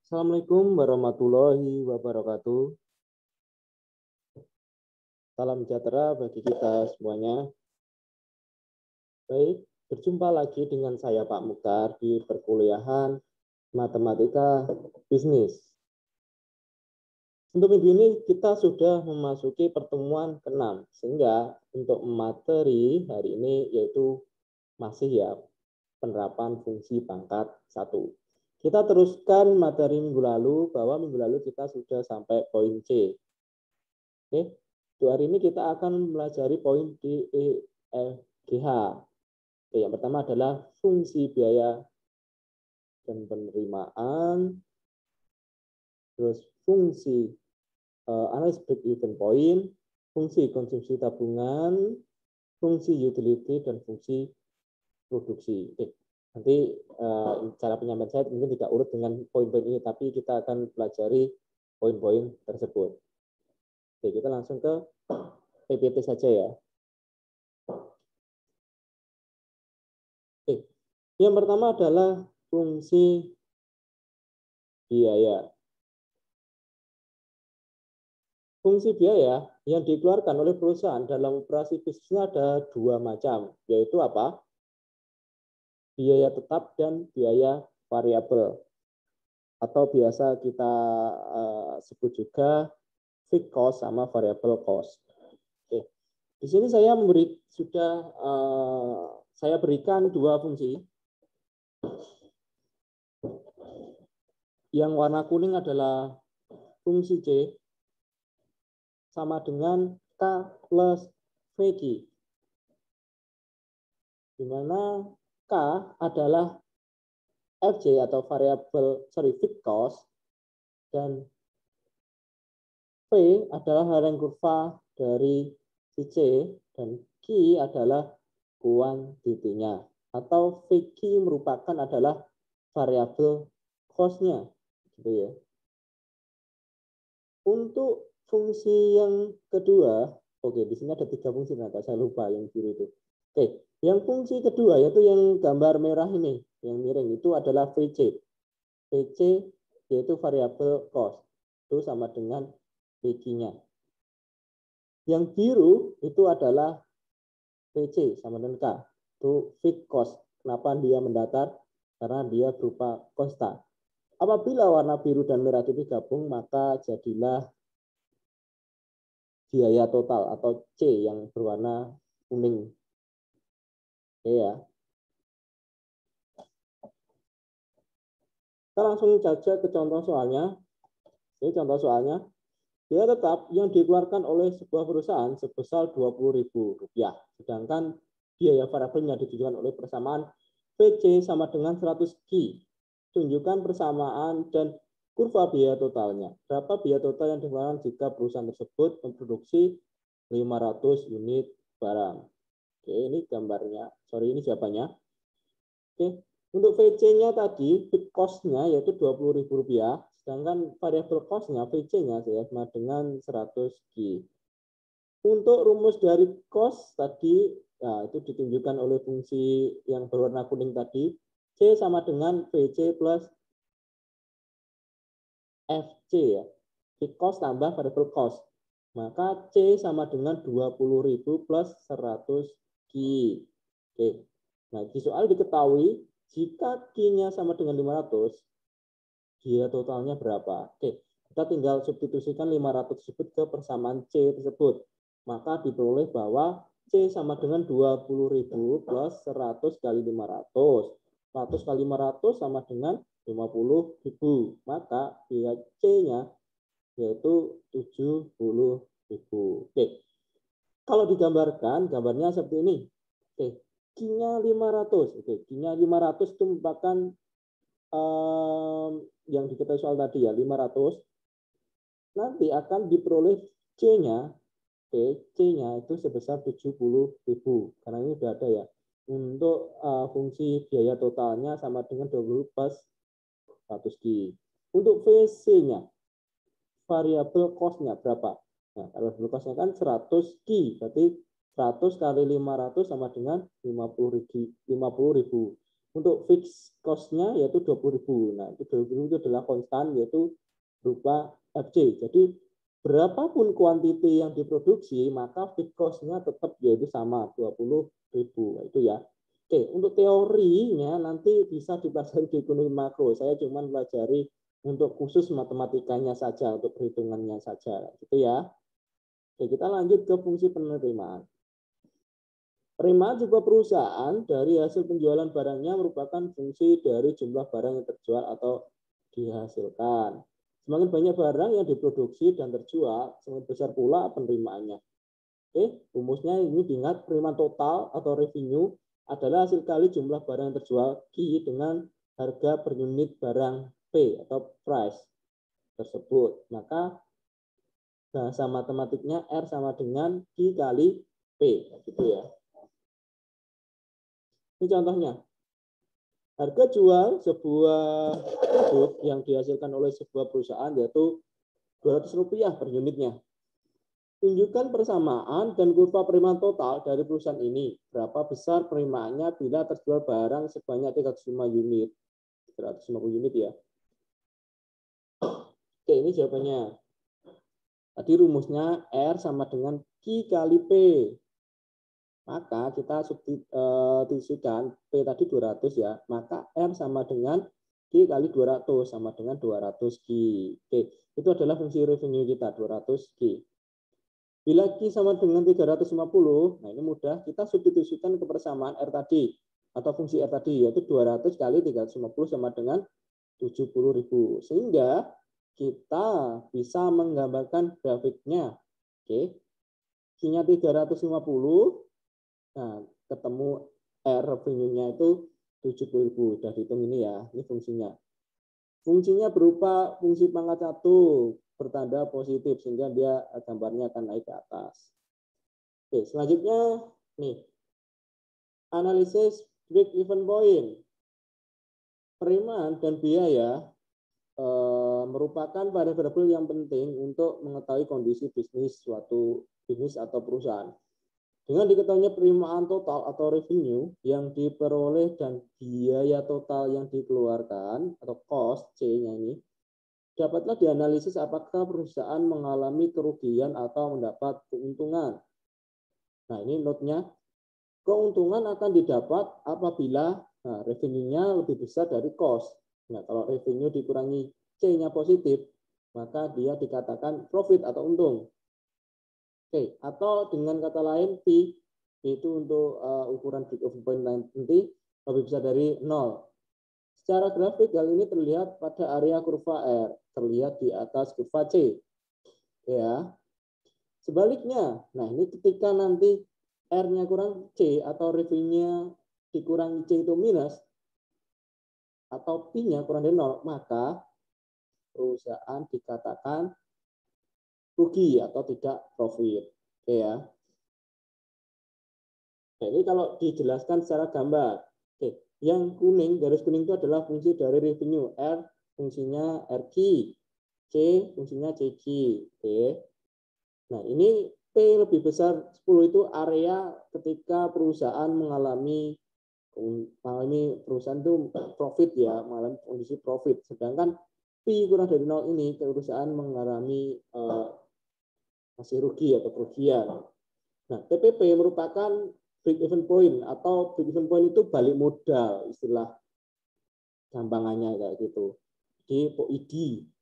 Assalamualaikum warahmatullahi wabarakatuh. Salam sejahtera bagi kita semuanya. Baik, berjumpa lagi dengan saya Pak Mukhtar di perkuliahan Matematika Bisnis. Untuk minggu ini kita sudah memasuki pertemuan ke-6, sehingga untuk materi hari ini yaitu masih ya penerapan fungsi pangkat 1. Kita teruskan materi minggu lalu, bahwa minggu lalu kita sudah sampai poin C. Oke, untuk hari ini kita akan mempelajari poin D, E, F, G, H. Oke, yang pertama adalah fungsi biaya dan penerimaan, terus fungsi analysis break-even point, fungsi konsumsi tabungan, fungsi utility, dan fungsi produksi. Oke, nanti cara penyampaian saya mungkin tidak urut dengan poin-poin ini, tapi kita akan pelajari poin-poin tersebut. Oke, kita langsung ke PPT saja ya. Oke, yang pertama adalah fungsi biaya. Fungsi biaya yang dikeluarkan oleh perusahaan dalam operasi bisnisnya ada dua macam, yaitu apa? Biaya tetap dan biaya variabel. Atau biasa kita sebut juga fixed cost sama variable cost. Oke. Di sini saya saya berikan dua fungsi. Yang warna kuning adalah fungsi C sama dengan K plus VG. Di mana K adalah FJ atau fixed cost, dan V adalah harian kurva dari si C, dan Q adalah kuantitinya, atau VQ merupakan adalah variabel cost-nya, gitu ya. Untuk fungsi yang kedua, oke, di sini ada tiga fungsi, nah saya lupa yang biru itu. Oke, yang fungsi kedua yaitu yang gambar merah ini, yang miring, itu adalah VC. VC yaitu variabel cost, itu sama dengan VQ-nya. Yang biru itu adalah VC sama dengan K, itu fixed cost. Kenapa dia mendatar? Karena dia berupa konstan. Apabila warna biru dan merah itu digabung, maka jadilah biaya total atau C yang berwarna kuning. Oke ya. Kita langsung saja ke contoh soalnya. Ini contoh soalnya. Biaya tetap yang dikeluarkan oleh sebuah perusahaan sebesar Rp20.000. Sedangkan biaya variabelnya ditunjukkan oleh persamaan VC sama dengan 100 Q. Tunjukkan persamaan dan kurva biaya totalnya. Berapa biaya total yang dikeluarkan jika perusahaan tersebut memproduksi 500 unit barang. Oke, ini gambarnya. Sorry, ini jawabannya. Oke, untuk VC-nya tadi, fixed cost-nya yaitu Rp20.000, sedangkan variable cost-nya, VC-nya sama dengan 100 Q. Untuk rumus dari cost tadi, nah, itu ditunjukkan oleh fungsi yang berwarna kuning tadi, C sama dengan VC plus FC ya. Fixed cost tambah variable cost. Maka C sama dengan 20.000 plus 100 Q. Oke. Nah, di soal diketahui jika Q-nya sama dengan 500, biaya totalnya berapa? Oke. Kita tinggal substitusikan 500 tersebut ke persamaan C tersebut. Maka diperoleh bahwa C sama dengan 20.000 plus 100 kali 500. 100 kali 500 sama dengan 50.000. Maka biaya C-nya yaitu 70.000. Oke. Kalau digambarkan, gambarnya seperti ini. Oke. Q-nya 500. Oke, Q-nya 500 itu merupakan yang diketahui soal tadi ya, 500. Nanti akan diperoleh C-nya. Oke, C-nya itu sebesar 70.000. Karena ini sudah ada ya. Untuk fungsi biaya totalnya sama dengan 20 plus 100 Q. Untuk VC-nya, variabel cost-nya berapa? Nah, variabel cost-nya kan 100 Q. Berarti 100 kali 500 sama dengan 50.000. Untuk fixed cost-nya yaitu 20.000. Nah, itu 20.000 itu adalah konstan yaitu berupa FC. Jadi berapapun kuantiti yang diproduksi, maka fixed cost-nya tetap yaitu sama 20.000. Itu ya. Oke, untuk teorinya nanti bisa dipelajari di ekonomi makro. Saya cuma pelajari untuk khusus matematikanya saja, untuk perhitungannya saja. Gitu ya. Oke, kita lanjut ke fungsi penerimaan. Penerimaan sebuah perusahaan dari hasil penjualan barangnya merupakan fungsi dari jumlah barang yang terjual atau dihasilkan. Semakin banyak barang yang diproduksi dan terjual, semakin besar pula penerimaannya. Oke, rumusnya ini diingat, penerimaan total atau revenue adalah hasil kali jumlah barang yang terjual Q dengan harga per unit barang P atau price tersebut. Maka bahasa matematiknya R sama dengan Q kali P, gitu ya. Ini contohnya. Harga jual sebuah produk yang dihasilkan oleh sebuah perusahaan yaitu Rp200 per unitnya. Tunjukkan persamaan dan kurva penerimaan total dari perusahaan ini. Berapa besar penerimaannya bila terjual barang sebanyak 305 unit. 350 unit ya. Oke, ini jawabannya. Tadi rumusnya R sama dengan Q kali P. Maka kita substitusikan P tadi 200 ya, maka R sama dengan Q kali 200 sama dengan 200 Q. Oke, itu adalah fungsi revenue kita 200 Q. Bila Q sama dengan 350, nah ini mudah, kita substitusikan ke persamaan R tadi atau fungsi R tadi yaitu 200 kali 350 sama dengan 70.000. Sehingga kita bisa menggambarkan grafiknya. Oke. Q-nya 350. Nah, ketemu R revenue-nya itu 70.000. Sudah dihitung ini ya, ini fungsinya. Fungsinya berupa fungsi pangkat 1 bertanda positif, sehingga dia gambarnya akan naik ke atas. Oke, selanjutnya nih, analisis break-even point. Penerimaan dan biaya merupakan variabel yang penting untuk mengetahui kondisi bisnis suatu bisnis atau perusahaan. Dengan diketahuinya penerimaan total atau revenue yang diperoleh dan biaya total yang dikeluarkan atau cost C-nya ini, dapatlah dianalisis apakah perusahaan mengalami kerugian atau mendapat keuntungan. Nah, ini note-nya. Keuntungan akan didapat apabila revenue-nya lebih besar dari cost. Nah, kalau revenue dikurangi C-nya positif, maka dia dikatakan profit atau untung. Oke, atau dengan kata lain P itu untuk ukuran break-even point nanti lebih besar dari 0. Secara grafik hal ini terlihat pada area kurva R, terlihat di atas kurva C. Ya. Sebaliknya, nah ini ketika nanti R-nya kurang C atau revenue-nya dikurangi C itu minus atau P-nya kurang dari 0, maka perusahaan dikatakan rugi atau tidak profit. Oke ya. Jadi kalau dijelaskan secara gambar, oke, yang kuning, garis kuning itu adalah fungsi dari revenue. R fungsinya RQ, C fungsinya CQ. Oke. Nah, ini P lebih besar 10 itu area ketika perusahaan mengalami perusahaan itu profit ya, mengalami kondisi profit. Sedangkan P kurang dari 0 ini perusahaan mengalami masih rugi atau kerugian. Nah, TPP merupakan break even point atau break even point itu balik modal, istilah gampangannya kayak gitu. Di POID.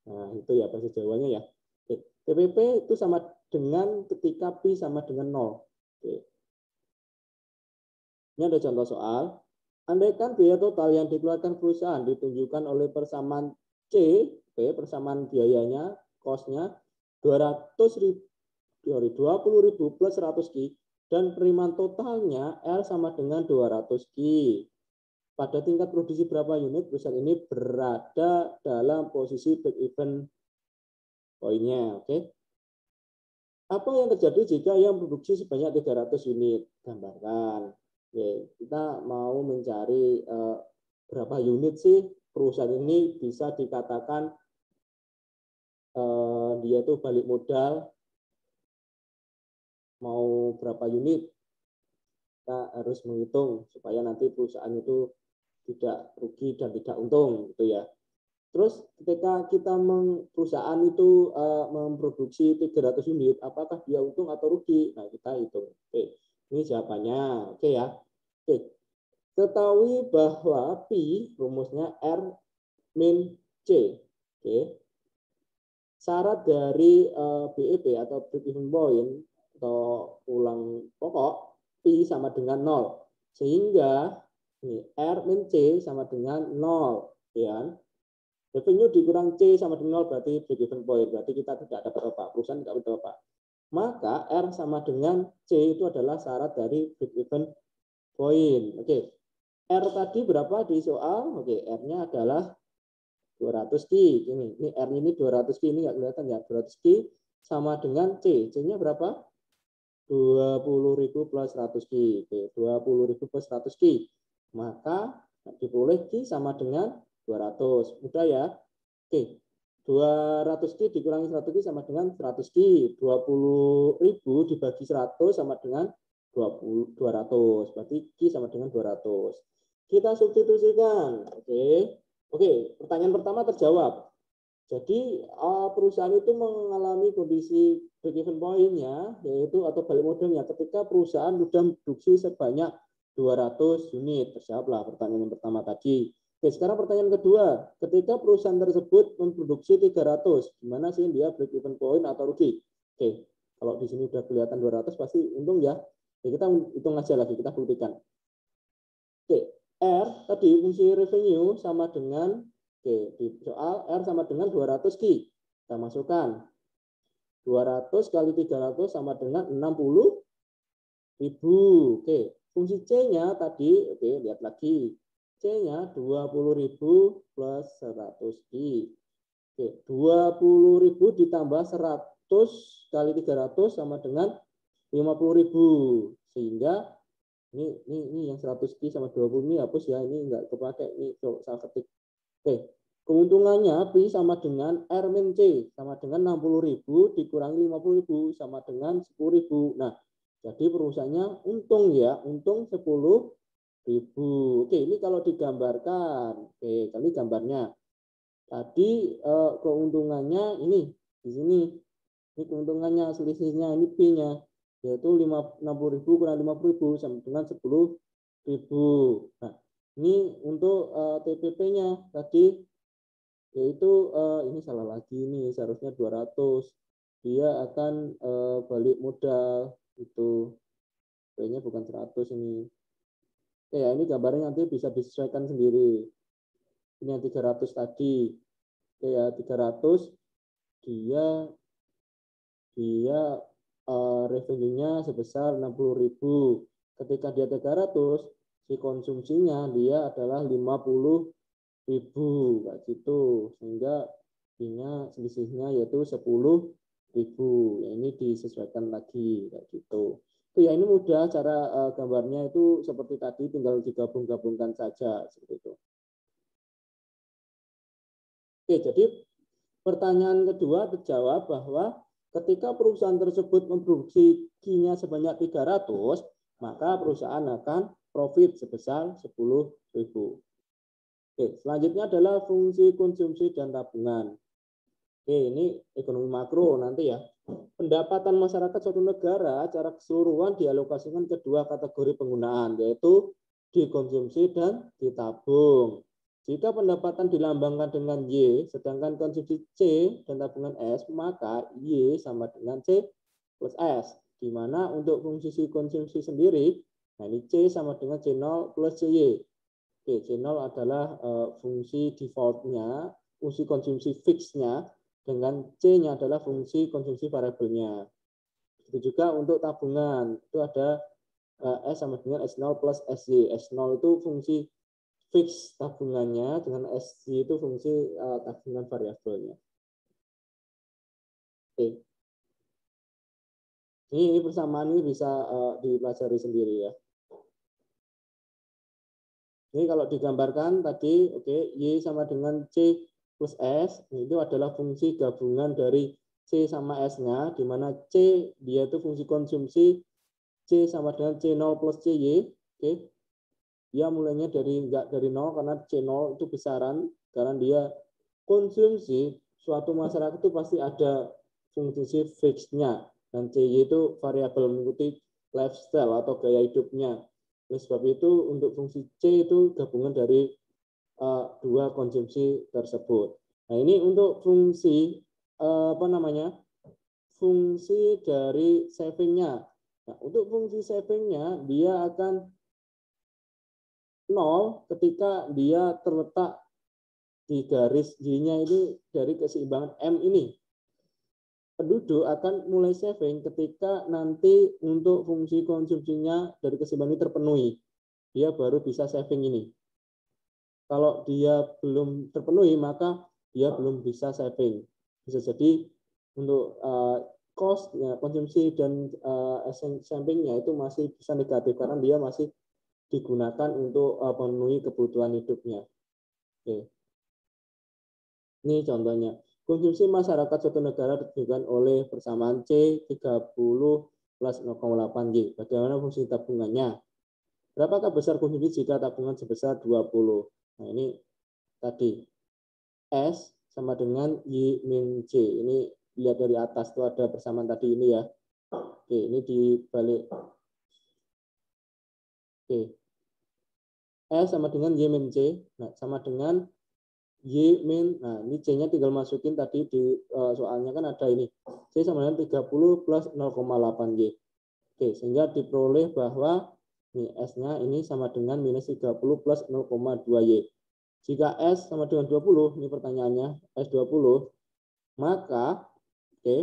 Nah, itu ya bahasa Jawanya ya. Oke. TPP itu sama dengan ketika P sama dengan 0. Oke. Ini ada contoh soal. Andaikan biaya total yang dikeluarkan perusahaan ditunjukkan oleh persamaan C, P, persamaan biayanya, cost-nya 20.000 plus 100 Ki, dan penerimaan totalnya L sama dengan 200 Ki. Pada tingkat produksi berapa unit perusahaan ini berada dalam posisi break even point-nya. Oke. Apa yang terjadi jika yang produksi sebanyak 300 unit? Gambarkan. Oke, kita mau mencari berapa unit sih perusahaan ini bisa dikatakan dia itu balik modal mau berapa unit. Kita harus menghitung supaya nanti perusahaan itu tidak rugi dan tidak untung gitu ya. Terus ketika kita perusahaan itu memproduksi 300 unit, apakah dia untung atau rugi? Nah, kita hitung. Oke, ini jawabannya. Oke ya. Oke. Ketahui bahwa Pi rumusnya R min C. Oke. Syarat dari BEP atau break-even point atau pulang pokok Pi sama dengan 0. Sehingga ini R min C sama dengan 0. Ya. Revenue dikurang C sama dengan 0 berarti break-even point. Berarti kita tidak dapat apa? Perusahaan tidak dapat apa? Maka R sama dengan C itu adalah syarat dari break-even point. Oke. R tadi berapa di soal? Oke, R-nya adalah 200 Ki. Ini R ini 200 Ki, ini nggak kelihatan ya. 200 Ki sama dengan C. C-nya berapa? 20.000 plus 100 Ki. Oke, 20.000 plus 100 Ki. Maka diperoleh Ki sama dengan 200. Mudah ya. Oke. 200 Ki dikurangi 100 Ki sama dengan 100 Ki. 20.000 dibagi 100 sama dengan 200. Berarti Ki sama dengan 200. Kita substitusikan. Oke, pertanyaan pertama terjawab. Jadi perusahaan itu mengalami kondisi break-even point-nya, yaitu atau balik modalnya ketika perusahaan sudah produksi sebanyak 200 unit. Terjawablah pertanyaan yang pertama tadi. Oke, sekarang pertanyaan kedua. Ketika perusahaan tersebut memproduksi 300, gimana sih dia break-even point atau rugi? Oke, kalau di sini sudah kelihatan 200 pasti untung ya. Oke, kita hitung aja lagi, kita buktikan. Oke. R tadi fungsi revenue sama dengan di soal R sama dengan 200 Ki. Kita masukkan 200 kali 300 sama dengan 60.000. Oke, fungsi C-nya tadi, lihat lagi. C-nya 20.000 plus 100 Ki. Oke, 20.000 ditambah 100 kali 300 sama dengan 50.000. Sehingga ini yang 100 Ki sama 20 ini hapus ya, ini enggak kepakai, ini saya ketik. Oke, keuntungannya Pi sama dengan R min C sama dengan 60.000 dikurangi 50.000 sama dengan 10.000. Nah, jadi perusahaannya untung ya, untung 10.000. Oke, ini kalau digambarkan. Oke, kali gambarnya. Tadi keuntungannya ini di sini. Ini keuntungannya, selisihnya ini Pi-nya. Yaitu 60.000 kurang 50.000 sama dengan 10.000. Nah, ini untuk TPP-nya tadi, yaitu ini salah lagi, ini seharusnya 200. Dia akan balik modal, itu kayaknya bukan 100 ini. Oke ya, ini gambarnya nanti bisa disesuaikan sendiri. Ini yang 300 tadi. Oke ya, 300 dia revenue-nya sebesar 60.000. Ketika dia 300, si konsumsinya dia adalah 50.000 kayak gitu. Sehingga selisihnya yaitu 10.000. Ya, ini disesuaikan lagi kayak gitu. Itu ya, ini mudah cara gambarnya itu seperti tadi, tinggal digabung-gabungkan saja seperti itu. Oke, jadi pertanyaan kedua terjawab bahwa ketika perusahaan tersebut memproduksi Ki-nya sebanyak 300, maka perusahaan akan profit sebesar 10.000. Oke, selanjutnya adalah fungsi konsumsi dan tabungan. Oke, ini ekonomi makro nanti ya. Pendapatan masyarakat suatu negara secara keseluruhan dialokasikan ke dua kategori penggunaan, yaitu dikonsumsi dan ditabung. Jika pendapatan dilambangkan dengan Y, sedangkan konsumsi C dan tabungan S, maka Y sama dengan C plus S. Di mana untuk fungsi konsumsi sendiri, nah ini C sama dengan C0 plus CY. Oke, C0 adalah fungsi default-nya, fungsi konsumsi fix-nya, dengan C-nya adalah fungsi konsumsi variabelnya. Itu juga untuk tabungan, itu ada S sama dengan S0 plus SY. S0 itu fungsi fix tabungannya, dengan SY itu fungsi tabungan variabelnya. Oke. Ini persamaan ini bisa dipelajari sendiri ya. Ini kalau digambarkan tadi, Y sama dengan C plus S, itu adalah fungsi gabungan dari C sama S-nya, di mana C dia itu fungsi konsumsi, C sama dengan C0 plus CY. dia mulainya enggak dari 0 karena C0 itu besaran, karena dia konsumsi suatu masyarakat itu pasti ada fungsi fixnya, dan CY itu variabel mengikuti lifestyle atau gaya hidupnya. Oleh sebab itu untuk fungsi C itu gabungan dari dua konsumsi tersebut. Nah ini untuk fungsi fungsi dari savingnya. Nah, untuk fungsi savingnya dia akan 0 ketika dia terletak di garis Y-nya ini dari keseimbangan M ini. Penduduk akan mulai saving ketika nanti untuk fungsi konsumsinya dari keseimbangan ini terpenuhi. Dia baru bisa saving ini. Kalau dia belum terpenuhi, maka dia belum bisa saving. Bisa jadi untuk cost, konsumsi dan savingnya itu masih bisa negatif karena dia masih digunakan untuk memenuhi kebutuhan hidupnya. Oke. Ini contohnya. Konsumsi masyarakat suatu negara ditentukan oleh persamaan C 30 plus 0,8 Y. Bagaimana fungsi tabungannya? Berapakah besar konsumsi jika tabungan sebesar 20? Nah ini tadi. S sama dengan Y min C. Ini lihat dari atas itu ada persamaan tadi ini ya. Oke, ini dibalik. Oke. S sama dengan Y min C. Nah, sama dengan Y min, nah ini C-nya tinggal masukin tadi di soalnya kan ada ini. C sama dengan 30 plus 0,8 Y. Oke, sehingga diperoleh bahwa ini S-nya ini sama dengan minus 30 plus 0,2 Y. Jika S sama dengan 20, ini pertanyaannya, S20, maka oke,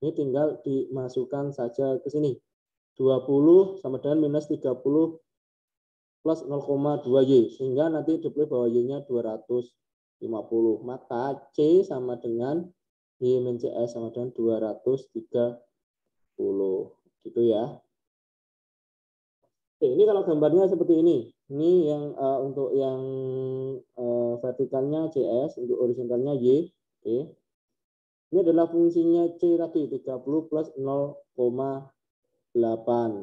ini tinggal dimasukkan saja ke sini. 20 sama dengan minus 30 plus 0,2 Y, sehingga nanti dipilih bahwa Y-nya 250. Maka C sama dengan Y min CS sama dengan 230. Gitu ya. Oke, ini kalau gambarnya seperti ini. Ini yang untuk yang vertikalnya CS, untuk horizontalnya Y. Oke. Ini adalah fungsinya C tadi, 30 plus 0,8.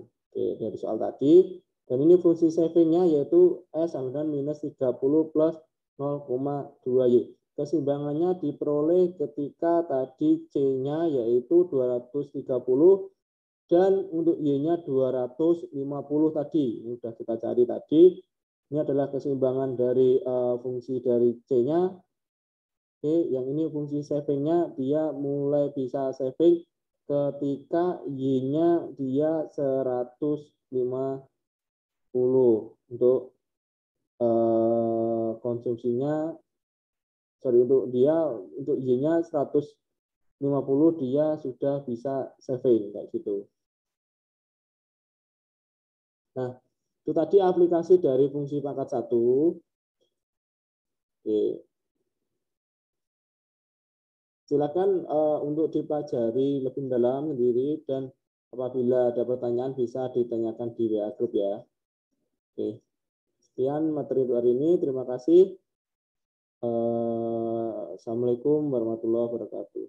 Oke, dari soal tadi. Dan ini fungsi savingnya yaitu S sama dengan minus 30 plus 0,2 Y. Keseimbangannya diperoleh ketika tadi C-nya yaitu 230 dan untuk Y-nya 250 tadi. Ini sudah kita cari tadi. Ini adalah keseimbangan dari fungsi dari C-nya. Oke, yang ini fungsi savingnya dia mulai bisa saving ketika Y-nya dia 150 untuk konsumsinya, untuk Y-nya 150 dia sudah bisa saving kayak gitu. Nah, itu tadi aplikasi dari fungsi pangkat 1. Oke. Silakan untuk dipelajari lebih dalam sendiri, dan apabila ada pertanyaan bisa ditanyakan di WA Group ya. Oke. Sekian materi untuk hari ini. Terima kasih. Assalamualaikum warahmatullahi wabarakatuh.